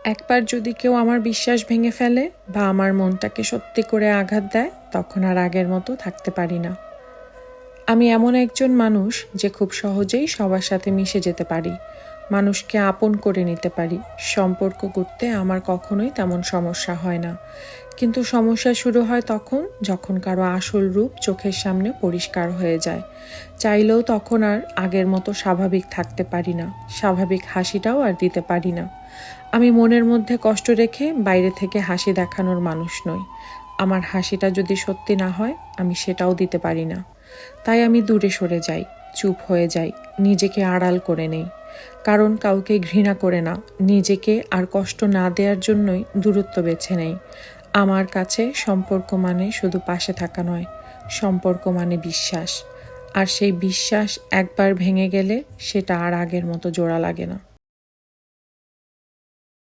একবার যদি কেউ আমার বিশ্বাস ভেঙে ফেলে বা আমার মনটাকে সত্যি করে আঘাত দেয়, তখন আর আগের মতো থাকতে পারি না। আমি এমন একজন মানুষ যে খুব সহজেই সবার সাথে মিশে যেতে পারি, মানুষকে আপন করে নিতে পারি। সম্পর্ক করতে আমার কখনোই তেমন সমস্যা হয় না। কিন্তু সমস্যা শুরু হয় তখন যখন কারো আসল রূপ চোখের সামনে পরিষ্কার হয়ে যায়। চাইলেও তখন আর আগের মতো স্বাভাবিক থাকতে পারি না, স্বাভাবিক হাসিটাও আর দিতে পারি না। আমি মনের মধ্যে কষ্ট রেখে বাইরে থেকে হাসি দেখানোর মানুষ নই। আমার হাসিটা যদি সত্যি না হয়, আমি সেটাও দিতে পারি না। তাই আমি দূরে সরে যাই, চুপ হয়ে যাই, নিজেকে আড়াল করে নেই। কারণ কাউকে ঘৃণা করে না, নিজেকে আর কষ্ট না দেওয়ার জন্যই দূরত্ব বেছে নেই। আমার কাছে সম্পর্ক মানে শুধু পাশে থাকা নয়, সম্পর্ক মানে বিশ্বাস। আর সেই বিশ্বাস একবার ভেঙে গেলে সেটা আর আগের মতো জোড়া লাগে না।